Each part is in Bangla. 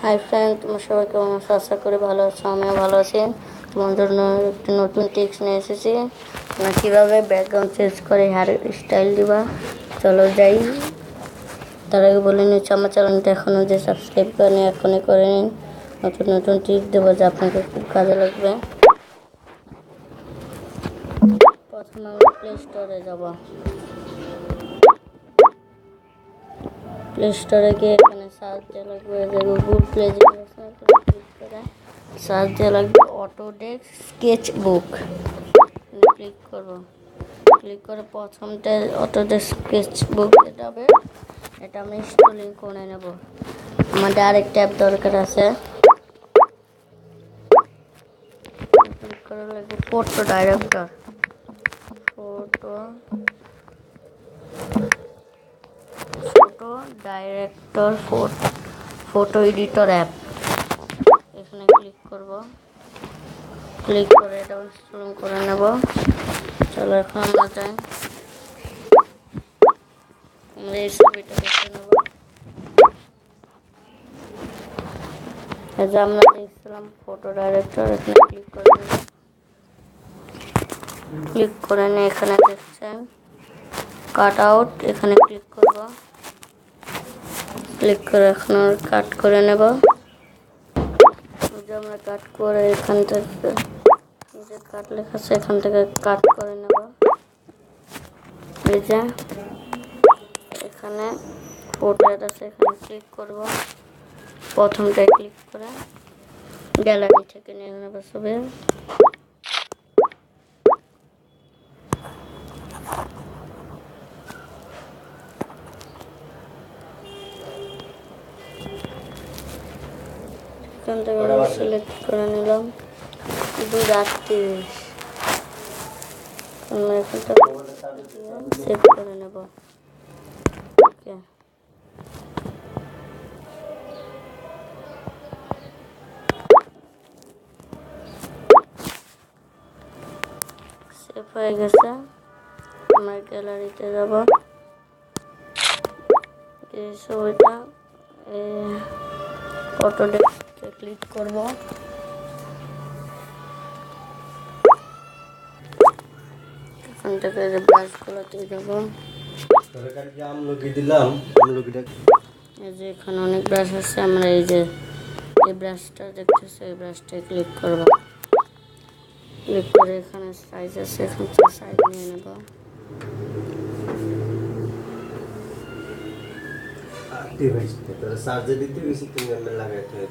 হাই ফ্রেন্ড, তোমার সবাই কেমন আছো? আশা করি ভালো আছো, আমিও ভালো আছি। তোমার জন্য একটি নতুন টিপস নিয়ে এসেছি। তোমরা কীভাবে ব্যাকগ্রাউন্ড চেঞ্জ করে হেয়ার স্টাইল দিবা, চলো যাই। তার আগে বলে নিচ্ছি, আমার চ্যানেলটা এখনও যে সাবস্ক্রাইব করেনি এখনই করে নিন। নতুন নতুন টিপস দেবো যা আপনাকে খুব কাজে লাগবে। প্রথমে আমরা প্লে স্টোরে যাব। প্লে স্টোরে গিয়ে এখানে সার্চ দেওয়া লাগবে, যে গুগল প্লে ক্লিক করে সার্চ দেওয়া লাগবে অটোডেস্ক স্কেচ বুক। ক্লিক করব, ক্লিক করে প্রথমটা অটোডেস্ক স্কেচ বুক যেটা হবে এটা আমি ইনস্টলিং করে নেব। আমাদের আরেকটা অ্যাপ দরকার আছে। ক্লিক করা লাগবে photo director, photo editor app. এখানে ক্লিক করব, ক্লিক করে এটা ইনস্টল করে নেব। চলো এখন আমরা যাই, আমরা এই ছবিটা দেখে নেব। এই যে আমরা দেখছিলাম ফটো ডাইরেক্টর, এখানে ক্লিক করে নেব। ক্লিক করে নিয়ে এখানে দেখছেন কাট আউট, এখানে ক্লিক করব। ক্লিক করে এখন কাট করে নেব। যে আমরা কাট করে এখান থেকে যে কাট লেখা আছে এখান থেকে কাট করে নেব। এই যে এখানে ফটো আছে, এখানে ক্লিক করব। প্রথমটায় ক্লিক করে গ্যালারি থেকে নিয়ে নেব ছবি। এখান থেকে সিলেক্ট করে নিলাম 2:30। আমরা এখানটা সেভ করে নেব। ওকে, সেভ হয়ে গেছে। আমরা গ্যালারিতে যাব, এই ছবিটা অটোডেস্কে ক্লিক করব। এখান থেকে যে ব্রাশগুলোতে যাব, এই যে এখানে অনেক ব্রাশ আছে। আমরা এই যে এই ব্রাশটা দেখতেছি, এই ব্রাশটায় ক্লিক করব। ক্লিক করে এখানে সাইজ আছে, এখান থেকে সাইজ নিয়ে নেব। চার্জে দিতে বেশি তুমি লাগাইতে হয়।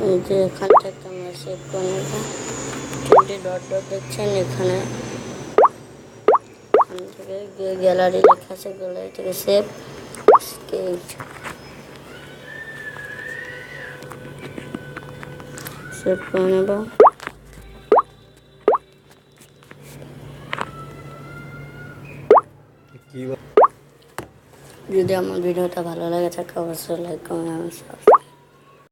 এই যে এখান থেকে আমরা সেভ করে নেব। 20 ডট ডট দেখছেন এখানে, এখান থেকে গ্যালারি লেখা আছে, গ্যালারি থেকে সেভ স্কেচ সেভ করে নেব। কি যদি আমার ভিডিওটা ভালো লাগে থাকে অবশ্যই লাইক কমেন্ট সাবস্ক্রাইব